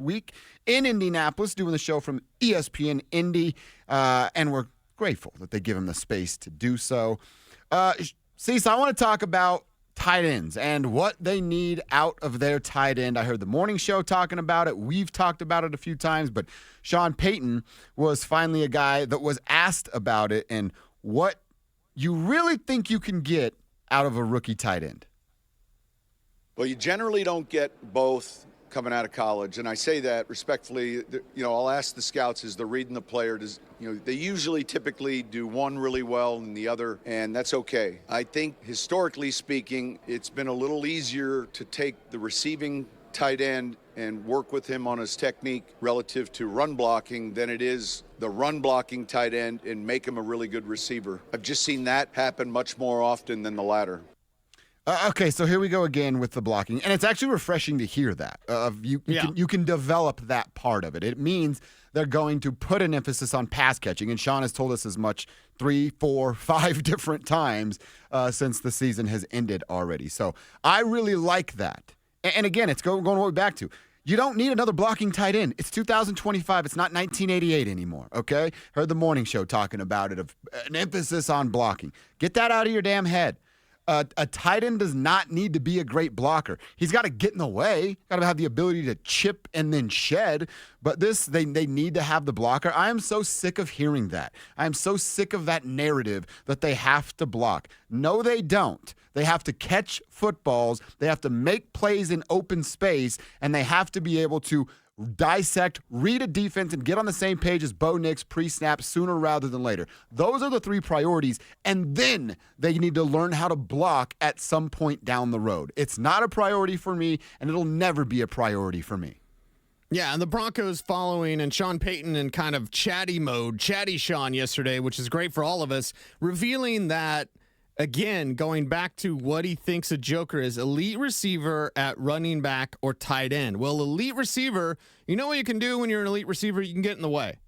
week in Indianapolis doing the show from ESPN Indy, and we're grateful that they give him the space to do so. Cecil, I want to talk about tight ends and what they need out of their tight end. I heard the morning show talking about it. We've talked about it a few times, but Sean Payton was finally a guy that was asked about it and what you really think you can get out of a rookie tight end. Well, you generally don't get both coming out of college, and I say that respectfully. I'll ask the scouts as they're reading the player. They usually typically do one really well and the other, and that's okay. I think historically speaking, it's been a little easier to take the receiving tight end and work with him on his technique relative to run blocking than it is the run blocking tight end and make him a really good receiver. I've just seen that happen much more often than the latter. Okay, so here we go again with the blocking, and it's actually refreshing to hear that. You can develop that part of it. It means they're going to put an emphasis on pass catching, and Sean has told us as much 3, 4, 5 different times since the season has ended already. So I really like that. And again, it's going way back to, you don't need another blocking tight end. It's 2025. It's not 1988 anymore, okay? Heard the morning show talking about it, of an emphasis on blocking. Get that out of your damn head. A tight end does not need to be a great blocker. He's got to get in the way, got to have the ability to chip and then shed. But they need to have the blocker. I am so sick of hearing that. I am so sick of that narrative that they have to block. No, they don't. They have to catch footballs. They have to make plays in open space, and they have to be able to dissect, read a defense, and get on the same page as Bo Nix pre-snap sooner rather than later. Those are the 3 priorities, and then they need to learn how to block at some point down the road. It's not a priority for me, and it'll never be a priority for me. Yeah, and the Broncos following, and Sean Payton in kind of chatty mode, chatty Sean yesterday, which is great for all of us, revealing that, again, going back to what he thinks a joker is, elite receiver at running back or tight end. Well, elite receiver, you know what you can do when you're an elite receiver? You can get in the way.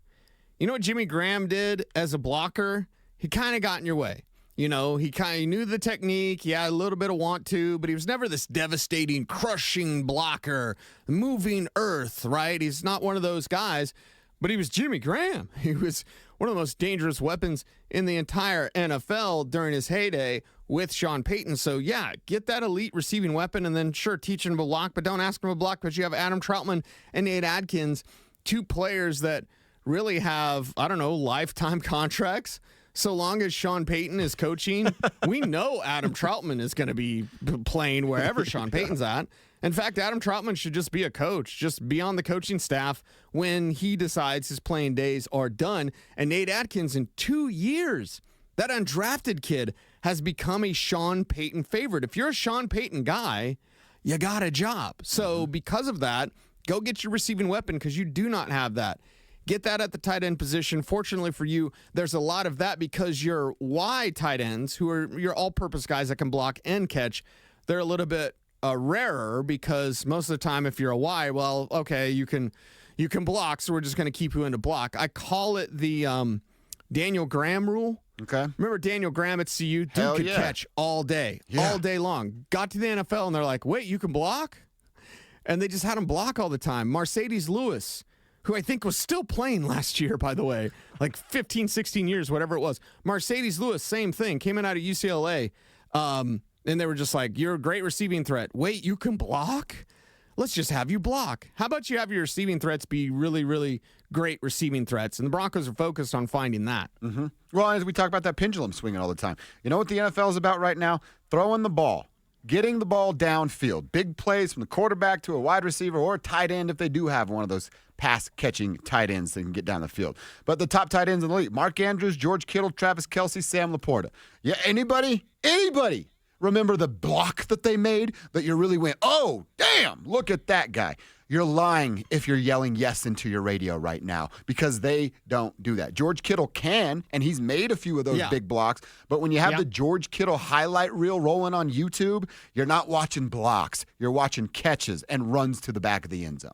You know what Jimmy Graham did as a blocker? He kind of got in your way. He kind of knew the technique. He had a little bit of want to, but he was never this devastating, crushing blocker, moving earth, right? He's not one of those guys, but he was Jimmy Graham. He was one of the most dangerous weapons in the entire NFL during his heyday with Sean Payton. So, yeah, get that elite receiving weapon and then, sure, teach him to block, but don't ask him to block because you have Adam Troutman and Nate Adkins, 2 players that really have, lifetime contracts. So long as Sean Payton is coaching, we know Adam Troutman is going to be playing wherever Sean Payton's at. In fact, Adam Troutman should just be a coach, just be on the coaching staff when he decides his playing days are done. And Nate Adkins, in 2 years, that undrafted kid has become a Sean Payton favorite. If you're a Sean Payton guy, you got a job. So because of that, go get your receiving weapon because you do not have that. Get that at the tight end position. Fortunately for you, there's a lot of that because your Y tight ends, who are your all-purpose guys that can block and catch, they're a little bit rarer because most of the time if you're a Y, well, okay, you can block, so we're just going to keep you in to block. I call it the Daniel Graham rule. Okay. Remember Daniel Graham at CU? Dude could catch all day long. Got to the NFL, and they're like, wait, you can block? And they just had him block all the time. Mercedes Lewis, who I think was still playing last year, by the way, like 15, 16 years, whatever it was. Mercedes Lewis, same thing, came in out of UCLA, and they were just like, you're a great receiving threat. Wait, you can block? Let's just have you block. How about you have your receiving threats be really, really great receiving threats? And the Broncos are focused on finding that. Mm-hmm. Well, as we talk about that pendulum swinging all the time, you know what the NFL is about right now? Throwing the ball. Getting the ball downfield. Big plays from the quarterback to a wide receiver or a tight end if they do have one of those pass-catching tight ends that can get down the field. But the top tight ends in the league, Mark Andrews, George Kittle, Travis Kelce, Sam Laporta. Yeah, anybody remember the block that they made that you really went, oh, damn, look at that guy. You're lying if you're yelling yes into your radio right now because they don't do that. George Kittle can, and he's made a few of those big blocks, but when you have the George Kittle highlight reel rolling on YouTube, you're not watching blocks. You're watching catches and runs to the back of the end zone.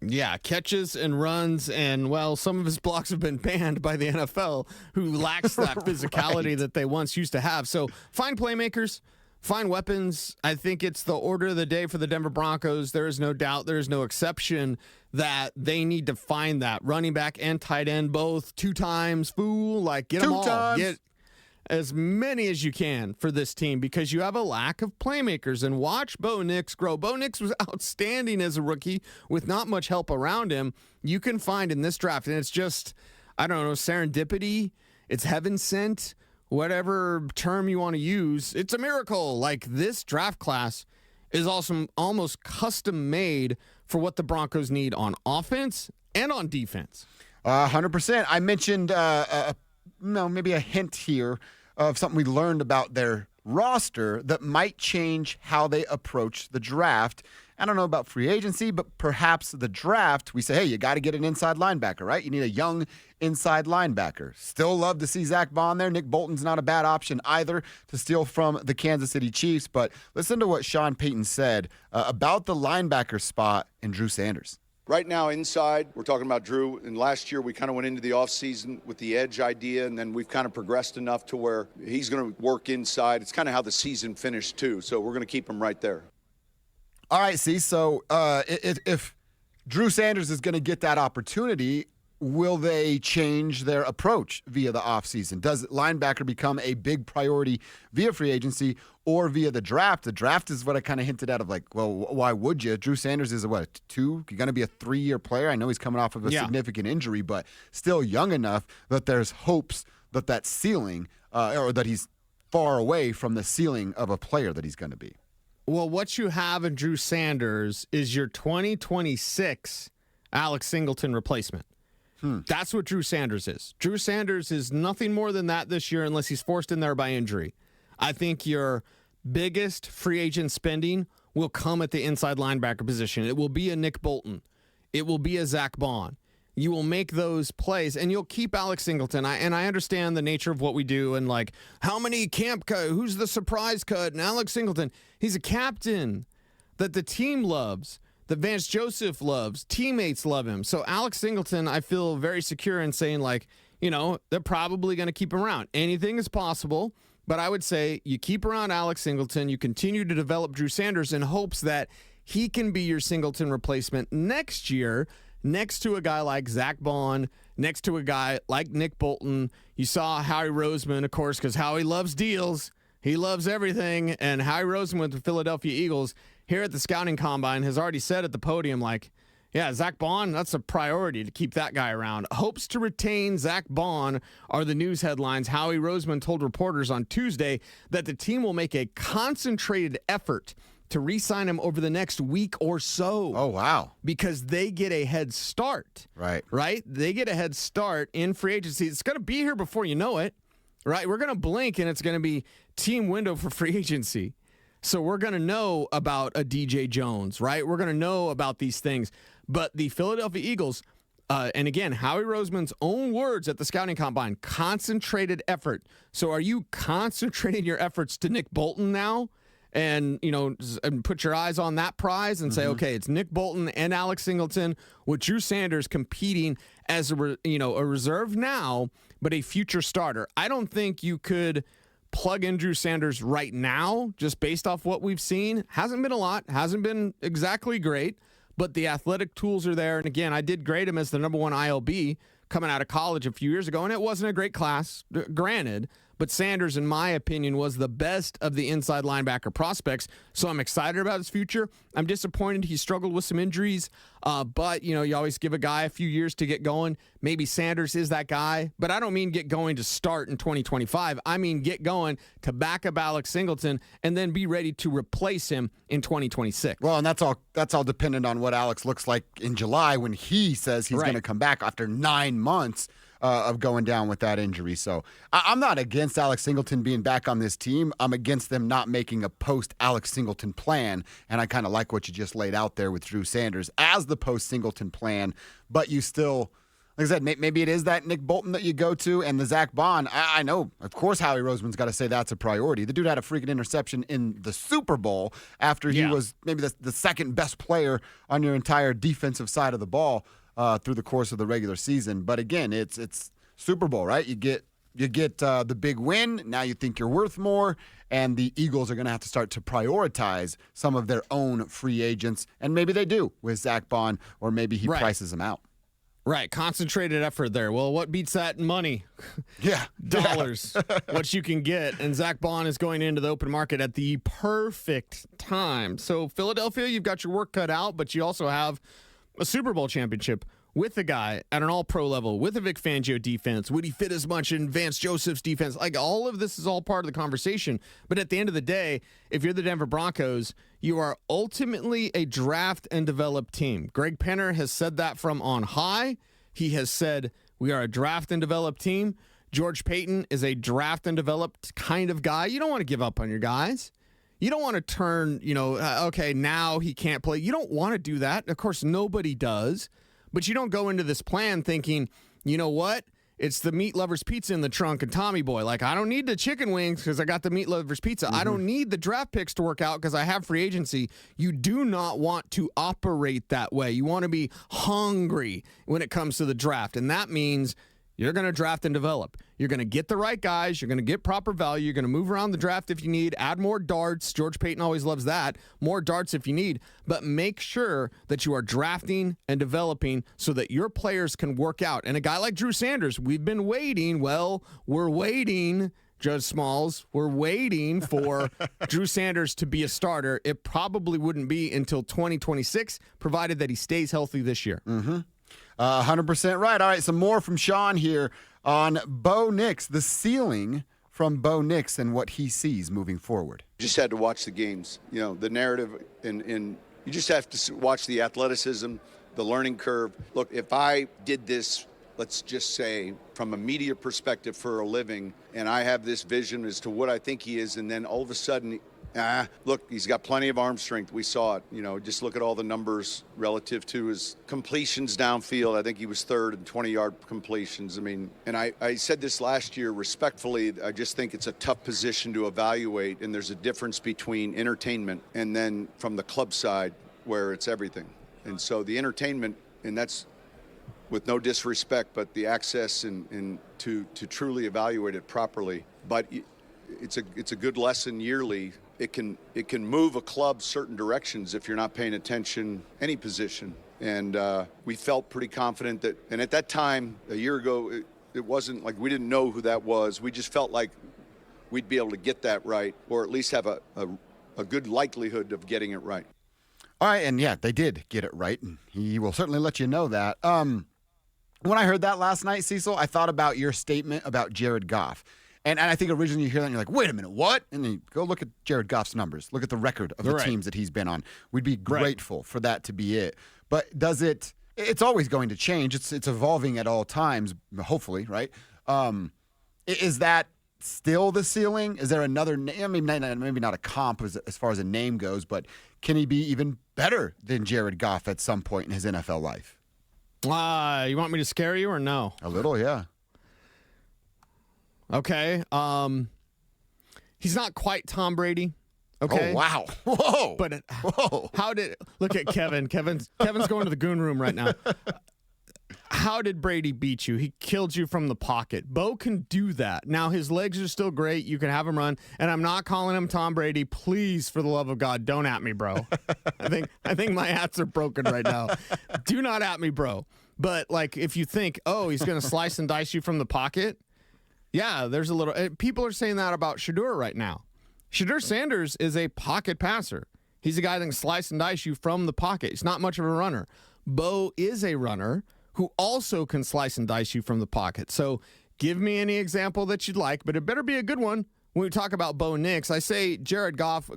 Yeah, catches and runs, and, well, some of his blocks have been banned by the NFL, who lacks that physically that they once used to have. So find playmakers, Find weapons. I think it's the order of the day for the Denver Broncos. There is no doubt, there is no exception that they need to find that running back and tight end both 2 times. Fool, like get them all. Get as many as you can for this team because you have a lack of playmakers. And watch Bo Nix grow. Bo Nix was outstanding as a rookie with not much help around him. You can find in this draft, and it's just, I don't know, serendipity. It's heaven sent. Whatever term you want to use, it's a miracle. Like this draft class is also almost custom made for what the Broncos need on offense and on defense. 100%. I mentioned maybe a hint here of something we learned about their roster that might change how they approach the draft. I don't know about free agency, but perhaps the draft, we say, hey, you got to get an inside linebacker, right? You need a young inside linebacker. Still love to see Zach Bond there. Nick Bolton's not a bad option either to steal from the Kansas City Chiefs. But listen to what Sean Payton said about the linebacker spot and Drew Sanders. Right now, inside, we're talking about Drew. And last year, we kind of went into the offseason with the edge idea, and then we've kind of progressed enough to where he's going to work inside. It's kind of how the season finished, too. So we're going to keep him right there. All right, so if Drew Sanders is going to get that opportunity, will they change their approach via the offseason? Does linebacker become a big priority via free agency or via the draft? The draft is what I kind of hinted at of like, well, why would you? Drew Sanders is going to be a 3-year player. I know he's coming off of a significant injury, but still young enough that there's hopes that ceiling or that he's far away from the ceiling of a player that he's going to be. Well, what you have in Drew Sanders is your 2026 Alex Singleton replacement. That's what Drew Sanders is. Drew Sanders is nothing more than that this year unless he's forced in there by injury. I think your biggest free agent spending will come at the inside linebacker position. It will be a Nick Bolton. It will be a Zach Bond. You will make those plays, and you'll keep Alex Singleton. I understand the nature of what we do, and like how many camp cut, who's the surprise cut, and Alex Singleton. He's a captain that the team loves, that Vance Joseph loves, teammates love him. So Alex Singleton, I feel very secure in saying like, they're probably going to keep him around. Anything is possible, but I would say you keep around Alex Singleton, you continue to develop Drew Sanders in hopes that he can be your Singleton replacement next year, next to a guy like Zach Bond, next to a guy like Nick Bolton. You saw Howie Roseman, of course, because Howie loves deals. He loves everything. And Howie Roseman with the Philadelphia Eagles here at the scouting combine has already said at the podium, like, yeah, Zach Bond, that's a priority to keep that guy around. Hopes to retain Zach Bond are the news headlines. Howie Roseman told reporters on Tuesday that the team will make a concentrated effort to re-sign him over the next week or so. Oh, wow. Because they get a head start. Right. They get a head start in free agency. It's going to be here before you know it, right? We're going to blink, and it's going to be team window for free agency. So we're going to know about a DJ Jones, right? We're going to know about these things. But the Philadelphia Eagles, and again, Howie Roseman's own words at the scouting combine, concentrated effort. So are you concentrating your efforts to Nick Bolton now? And, and put your eyes on that prize and say, okay, it's Nick Bolton and Alex Singleton with Drew Sanders competing as a reserve now, but a future starter. I don't think you could plug in Drew Sanders right now, just based off what we've seen. Hasn't been a lot, hasn't been exactly great, but the athletic tools are there. And again, I did grade him as the number 1 ILB coming out of college a few years ago, and it wasn't a great class, granted. But Sanders, in my opinion, was the best of the inside linebacker prospects. So I'm excited about his future. I'm disappointed he struggled with some injuries. But, you always give a guy a few years to get going. Maybe Sanders is that guy. But I don't mean get going to start in 2025. I mean get going to back up Alex Singleton and then be ready to replace him in 2026. Well, and that's all dependent on what Alex looks like in July when he says he's going to come back after 9 months of going down with that injury. So I'm not against Alex Singleton being back on this team. I'm against them not making a post-Alex Singleton plan, and I kind of like what you just laid out there with Drew Sanders as the post-Singleton plan, but you still, like I said, maybe it is that Nick Bolton that you go to and the Zach Bond. I know, of course, Howie Roseman's got to say that's a priority. The dude had a freaking interception in the Super Bowl after he was maybe the second best player on your entire defensive side of the ball through the course of the regular season. But again, it's Super Bowl, right? You get you get the big win. Now you think you're worth more, and the Eagles are going to have to start to prioritize some of their own free agents, and maybe they do with Zach Bond, or maybe he prices them out. Right, concentrated effort there. Well, what beats that in money? Yeah. Dollars, what you can get. And Zach Bond is going into the open market at the perfect time. So, Philadelphia, you've got your work cut out, but you also have a Super Bowl championship with a guy at an all-pro level, with a Vic Fangio defense. Would he fit as much in Vance Joseph's defense? Like, all of this is all part of the conversation. But at the end of the day, if you're the Denver Broncos, you are ultimately a draft and develop team. Greg Penner has said that from on high. He has said, we are a draft and develop team. George Paton is a draft and developed kind of guy. You don't want to give up on your guys. You don't want to turn, okay, now he can't play. You don't want to do that. Of course, nobody does. But you don't go into this plan thinking, you know what? It's the meat lover's pizza in the trunk and Tommy Boy. Like, I don't need the chicken wings because I got the meat lover's pizza. Mm-hmm. I don't need the draft picks to work out because I have free agency. You do not want to operate that way. You want to be hungry when it comes to the draft. And that means you're going to draft and develop. You're going to get the right guys. You're going to get proper value. You're going to move around the draft if you need. Add more darts. George Paton always loves that. More darts if you need. But make sure that you are drafting and developing so that your players can work out. And a guy like Drew Sanders, we've been waiting. Well, we're waiting, Judge Smalls. We're waiting for Drew Sanders to be a starter. It probably wouldn't be until 2026, provided that he stays healthy this year. Mm-hmm. 100% right. All right, some more from Sean here on Bo Nix, the ceiling from Bo Nix and what he sees moving forward. You just had to watch the games, the narrative, and you just have to watch the athleticism, the learning curve. Look, if I did this, let's just say, from a media perspective for a living, and I have this vision as to what I think he is, and then all of a sudden, look, he's got plenty of arm strength. We saw it. Just look at all the numbers relative to his completions downfield. I think he was third in 20-yard completions. I mean, and I said this last year respectfully. I just think it's a tough position to evaluate, and there's a difference between entertainment and then from the club side where it's everything. And so the entertainment, and that's with no disrespect, but the access and to truly evaluate it properly. But it's a good lesson yearly. It can move a club certain directions if you're not paying attention any position. And we felt pretty confident that, and at that time, a year ago, it wasn't like we didn't know who that was. We just felt like we'd be able to get that right, or at least have a good likelihood of getting it right. All right, and yeah, they did get it right, and he will certainly let you know that. When I heard that last night, Cecil, I thought about your statement about Jared Goff. And I think originally you hear that and you're like, wait a minute, what? And then you go look at Jared Goff's numbers. Look at the record of the teams that he's been on. We'd be grateful for that to be it. But does it – it's always going to change. It's evolving at all times, hopefully, right? Is that still the ceiling? Is there another – maybe not a comp as far as a name goes, but can he be even better than Jared Goff at some point in his NFL life? You want me to scare you or no? A little, yeah. Okay. He's not quite Tom Brady. Okay. Oh, wow. Whoa. But how did look at Kevin. Kevin's going to the goon room right now. How did Brady beat you? He killed you from the pocket. Bo can do that. Now his legs are still great. You can have him run. And I'm not calling him Tom Brady. Please, for the love of God, don't at me, bro. I think my hats are broken right now. Do not at me, bro. But like if you think, he's going to slice and dice you from the pocket. Yeah, there's a little – people are saying that about Shedeur right now. Shedeur Sanders is a pocket passer. He's a guy that can slice and dice you from the pocket. He's not much of a runner. Bo is a runner who also can slice and dice you from the pocket. So give me any example that you'd like, but it better be a good one. When we talk about Bo Nix, I say Jared Goff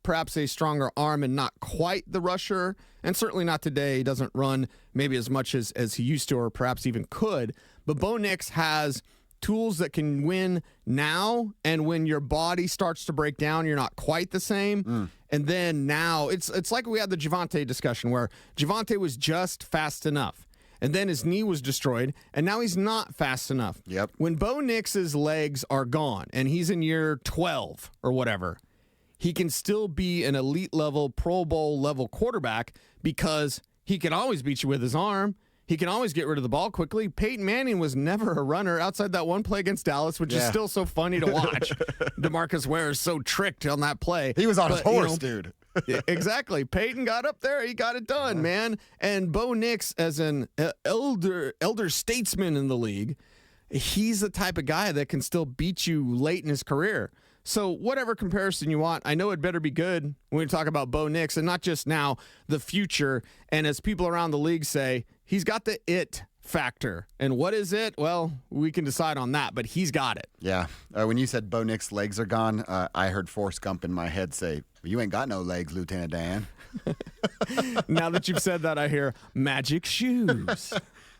perhaps a stronger arm and not quite the rusher, and certainly not today. He doesn't run maybe as much as he used to or perhaps even could. But Bo Nix has – tools that can win now, and when your body starts to break down, you're not quite the same. And then now, it's like we had the Javonte discussion where Javonte was just fast enough, and then his knee was destroyed, and now he's not fast enough. Yep. When Bo Nix's legs are gone, and he's in year 12 or whatever, he can still be an elite level, Pro Bowl level quarterback because he can always beat you with his arm. He can always get rid of the ball quickly. Peyton Manning was never a runner outside that one play against Dallas, which is still so funny to watch. DeMarcus Ware is so tricked on that play. He was on his horse, dude. Exactly. Peyton got up there. He got it done, man. And Bo Nix, as an elder statesman in the league, he's the type of guy that can still beat you late in his career. So whatever comparison you want, I know it better be good when we talk about Bo Nix, and not just now, the future. And as people around the league say, he's got the it factor. And what is it? Well, we can decide on that, but he's got it. Yeah. When you said Bo Nix' legs are gone, I heard Forrest Gump in my head say, you ain't got no legs, Lieutenant Dan. Now that you've said that, I hear magic shoes.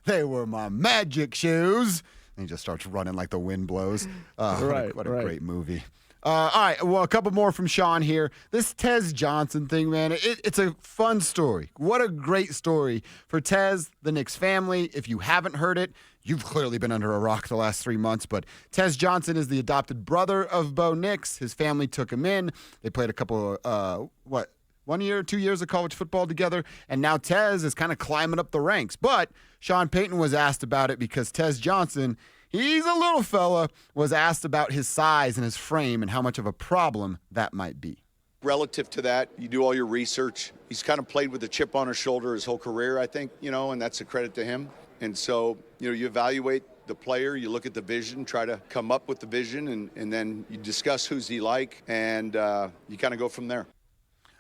They were my magic shoes. And he just starts running like the wind blows. What a great movie. All right, well, a couple more from Sean here. This Tez Johnson thing, man, it's a fun story. What a great story for Tez, the Knicks family. If you haven't heard it, you've clearly been under a rock the last 3 months, but Tez Johnson is the adopted brother of Bo Nix. His family took him in. They played a couple, 1 year, 2 years of college football together, and now Tez is kind of climbing up the ranks. But Sean Payton was asked about it because Tez Johnson, he's a little fella, was asked about his size and his frame and how much of a problem that might be. Relative to that, you do all your research. He's kind of played with a chip on his shoulder his whole career, I think, and that's a credit to him. And so, you evaluate the player, you look at the vision, try to come up with the vision, and then you discuss who's he like, and you kind of go from there.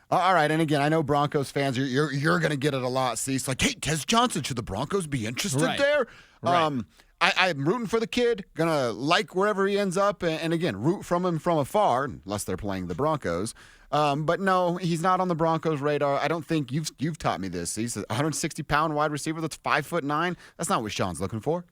All right, and again, I know Broncos fans, you're going to get it a lot, see. It's like, hey, Tez Johnson, should the Broncos be interested there? Right. I'm rooting for the kid, going to like wherever he ends up, and again, root from him from afar, unless they're playing the Broncos. But no, he's not on the Broncos' radar. I don't think you've taught me this. He's a 160-pound wide receiver that's 5'9". That's not what Sean's looking for.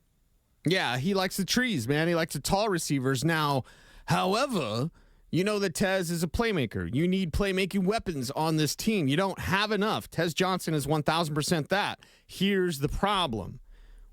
Yeah, he likes the trees, man. He likes the tall receivers. Now, however, you know that Tez is a playmaker. You need playmaking weapons on this team. You don't have enough. Tez Johnson is 1,000% that. Here's the problem.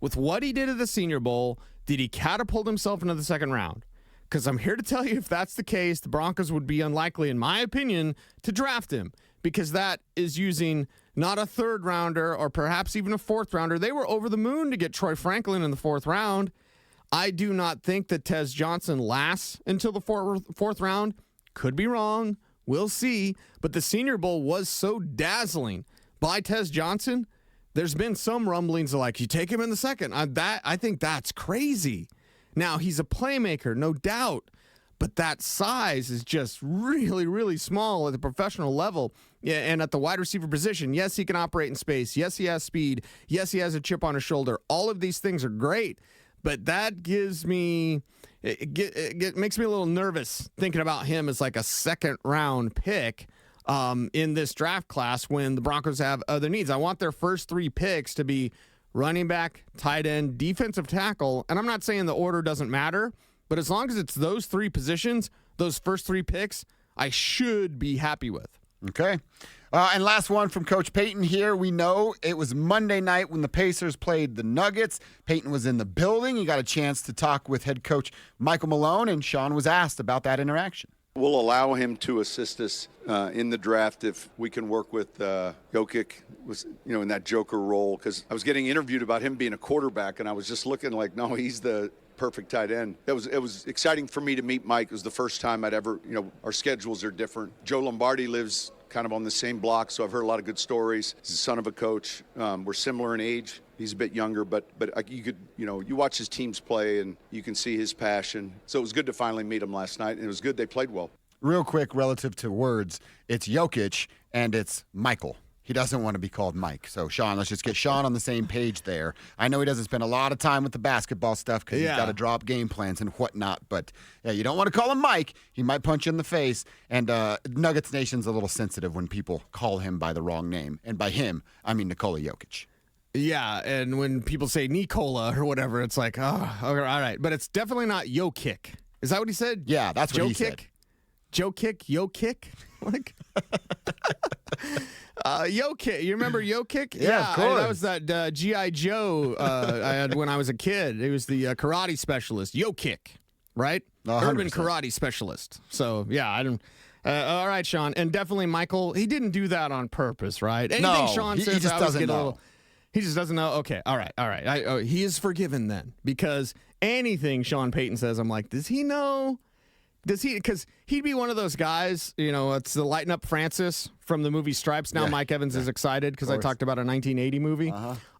With what he did at the Senior Bowl, did he catapult himself into the second round? Because I'm here to tell you, if that's the case, the Broncos would be unlikely, in my opinion, to draft him, because that is using not a third rounder or perhaps even a fourth rounder. They were over the moon to get Troy Franklin in the fourth round. I do not think that Tez Johnson lasts until the fourth round. Could be wrong. We'll see. But the Senior Bowl was so dazzling by Tez Johnson. There's been some rumblings like, you take him in the second. I think that's crazy. Now, he's a playmaker, no doubt, but that size is just really, really small at the professional level. Yeah, and at the wide receiver position, yes, he can operate in space. Yes, he has speed. Yes, he has a chip on his shoulder. All of these things are great, but that gives me, it makes me a little nervous thinking about him as like a second-round pick in this draft class when the Broncos have other needs. I want their first three picks to be running back, tight end, defensive tackle, and I'm not saying the order doesn't matter, but as long as it's those three positions, those first three picks, I should be happy with. Okay. And last one from Coach Payton here. We know it was Monday night when the Pacers played the Nuggets. Payton was in the building. He got a chance to talk with head coach Michael Malone, and Sean was asked about that interaction. We'll allow him to assist us in the draft if we can work with Jokic, in that joker role, because I was getting interviewed about him being a quarterback, and I was just looking like, no, he's the perfect tight end. It was exciting for me to meet Mike. It was the first time I'd ever, our schedules are different. Joe Lombardi lives kind of on the same block, so I've heard a lot of good stories. He's the son of a coach. We're similar in age. He's a bit younger, but you could, you watch his teams play and you can see his passion. So it was good to finally meet him last night, and it was good they played well. Real quick, relative to words, it's Jokic and it's Michael. He doesn't want to be called Mike. So, Sean, let's just get Sean on the same page there. I know he doesn't spend a lot of time with the basketball stuff because he's got to drop game plans and whatnot. But, yeah, you don't want to call him Mike. He might punch you in the face. And Nuggets Nation's a little sensitive when people call him by the wrong name. And by him, I mean Nikola Jokic. Yeah, and when people say Nikola or whatever, it's like, oh, okay, all right. But it's definitely not Jokic. Is that what he said? Yeah, that's what he said. Jokic? Like... Jokic. You remember Jokic? Yeah, of course. That was that G.I. Joe I had when I was a kid. It was the karate specialist, Jokic, right? 100%. Urban karate specialist. So, yeah, I don't... all right, Sean. And definitely Michael, he didn't do that on purpose, right? Anything Sean says, he just doesn't know. He just doesn't know. Okay, all right. He is forgiven then, because anything Sean Payton says, I'm like, does he know? Does he? Because he'd be one of those guys, it's the Lighten Up Francis from the movie Stripes. Now Mike Evans is excited because I talked about a 1980 movie.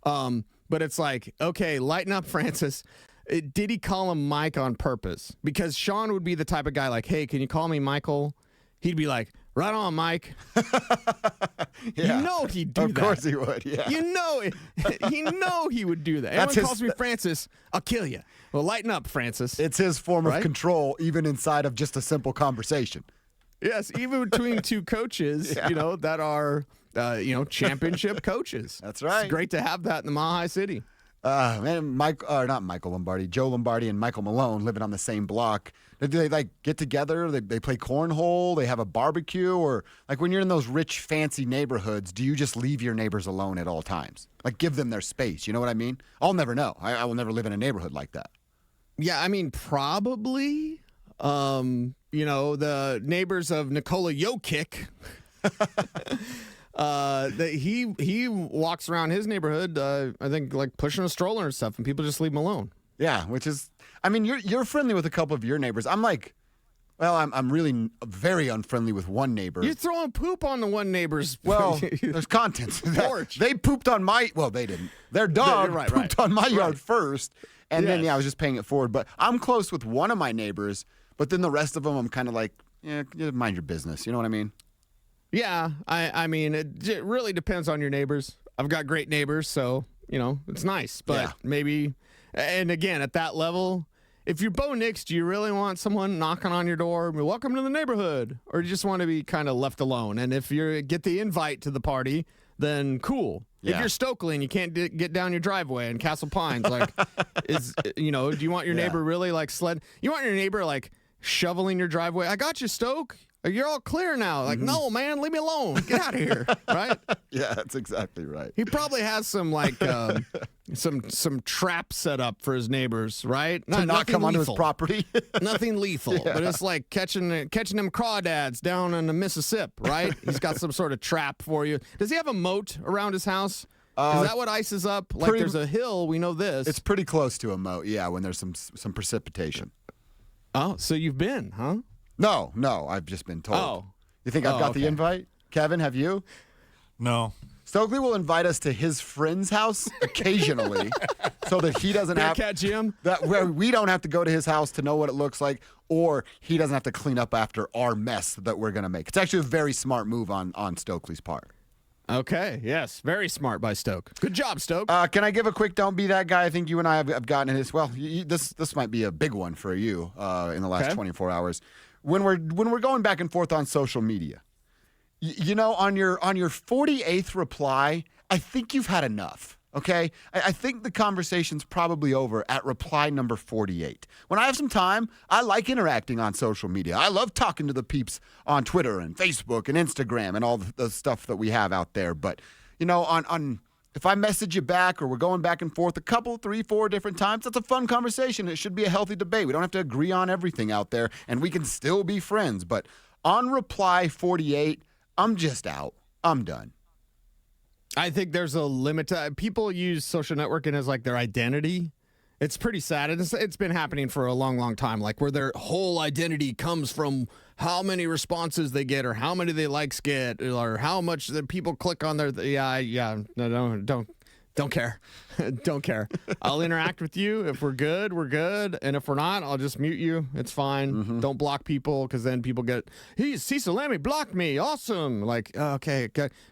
But it's like, okay, Lighten Up Francis. Did he call him Mike on purpose? Because Sean would be the type of guy like, hey, can you call me Michael? He'd be like, right on, Mike. Yeah. You know he'd do that. Of course he would, yeah. He would do that. Everyone calls me Francis, I'll kill you. Well, lighten up, Francis. It's his form of control, even inside of just a simple conversation. Yes, even between two coaches, that are, championship coaches. That's right. It's great to have that in the Mile High City. Man, not Michael Lombardi, Joe Lombardi and Michael Malone living on the same block. Do they get together? They play cornhole? They have a barbecue? Or when you're in those rich, fancy neighborhoods, do you just leave your neighbors alone at all times? Give them their space. You know what I mean? I'll never know. I will never live in a neighborhood like that. Yeah, I mean, probably. The neighbors of Nikola Jokic. He walks around his neighborhood, I think, pushing a stroller and stuff, and people just leave him alone. Yeah, which is, you're friendly with a couple of your neighbors. I'm really very unfriendly with one neighbor. You're throwing poop on the one neighbor's. Well, there's content. Porch. They pooped on they didn't. Their dog pooped on my yard first, and then I was just paying it forward. But I'm close with one of my neighbors, but then the rest of them, I'm kind of like, mind your business. You know what I mean? Yeah, I mean, it really depends on your neighbors. I've got great neighbors, so, it's nice. But maybe, and again, at that level, if you're Bo Nix, do you really want someone knocking on your door, welcome to the neighborhood? Or do you just want to be kind of left alone? And if you get the invite to the party, then cool. Yeah. If you're Stokely and you can't get down your driveway in Castle Pines, do you want your neighbor really you want your neighbor shoveling your driveway? I got you, Stoke. You're all clear now. No, man, leave me alone. Get out of here, right? Yeah, that's exactly right. He probably has some some traps set up for his neighbors, right? To not come onto his property. Nothing lethal, but it's like catching them crawdads down in the Mississippi, right? He's got some sort of trap for you. Does he have a moat around his house? Is that what ices up? There's a hill. We know this. It's pretty close to a moat, yeah, when there's some precipitation. Oh, so you've been, huh? No, I've just been told. Oh. You think I've got the invite? Kevin, have you? No. Stokely will invite us to his friend's house occasionally so that he doesn't have Jim? where we don't have to go to his house to know what it looks like, or he doesn't have to clean up after our mess that we're going to make. It's actually a very smart move on Stokely's part. Okay, yes. Very smart by Stoke. Good job, Stoke. Can I give a quick don't be that guy? I think you and I have gotten in this. Well, this might be a big one for you in the last 24 hours. When we're going back and forth on social media, on your 48th reply, I think you've had enough. Okay, I think the conversation's probably over at reply number 48. When I have some time, I like interacting on social media. I love talking to the peeps on Twitter and Facebook and Instagram and all the stuff that we have out there. But on if I message you back or we're going back and forth a couple, 3, 4 different times, that's a fun conversation. It should be a healthy debate. We don't have to agree on everything out there, and we can still be friends. But on reply 48, I'm just out. I'm done. I think there's a limit. People use social networking as their identity. It's pretty sad. It's been happening for a long, long time, where their whole identity comes from how many responses they get or how many they likes get or how much the people click on their, no, don't care. Don't care. I'll interact with you. If we're good, we're good. And if we're not, I'll just mute you. It's fine. Mm-hmm. Don't block people because then people get, Cecil Lammy blocked me. Awesome. Okay,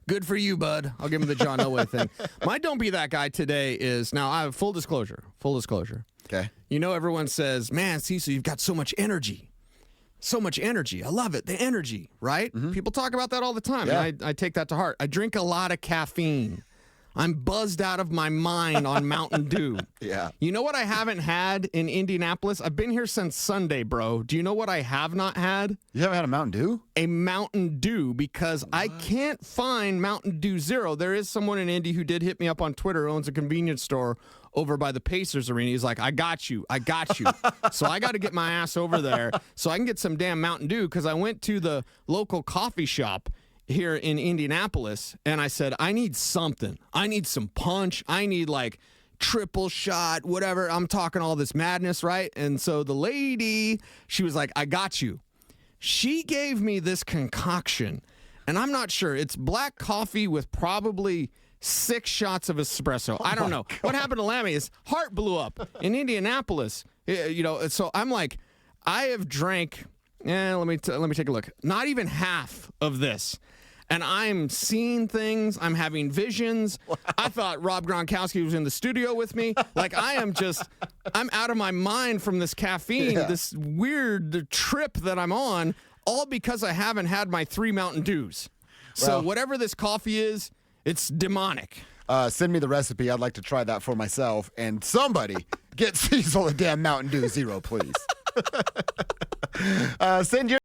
good for you, bud. I'll give him the John Elway thing. My don't be that guy today is, now I have full disclosure. Okay. Everyone says, man, Cecil, you've got so much energy. So much energy. I love it. The energy, right? Mm-hmm. People talk about that all the time. Yeah. And I take that to heart. I drink a lot of caffeine. I'm buzzed out of my mind on Mountain Dew. Yeah. You know what I haven't had in Indianapolis? I've been here since Sunday, bro. Do you know what I have not had? You haven't had a Mountain Dew? A Mountain Dew, because I can't find Mountain Dew Zero. There is someone in Indy who did hit me up on Twitter, who owns a convenience store over by the Pacers arena. He's like, I got you. So I got to get my ass over there so I can get some damn Mountain Dew, because I went to the local coffee shop here in Indianapolis, and I said, I need something. I need some punch. I need like triple shot, whatever. I'm talking all this madness, right? And so the lady, she was like, I got you. She gave me this concoction, and I'm not sure. It's black coffee with probably 6 shots of espresso. I don't know. What happened to Lammy? His heart blew up in Indianapolis. So I'm like, I have drank, let me take a look. Not even half of this. And I'm seeing things. I'm having visions. Wow. I thought Rob Gronkowski was in the studio with me. Like, I'm out of my mind from this caffeine, this weird trip that I'm on, all because I haven't had my 3 Mountain Dews. So whatever this coffee is, it's demonic. Send me the recipe. I'd like to try that for myself. And somebody get Cecil a damn Mountain Dew Zero, please. Send your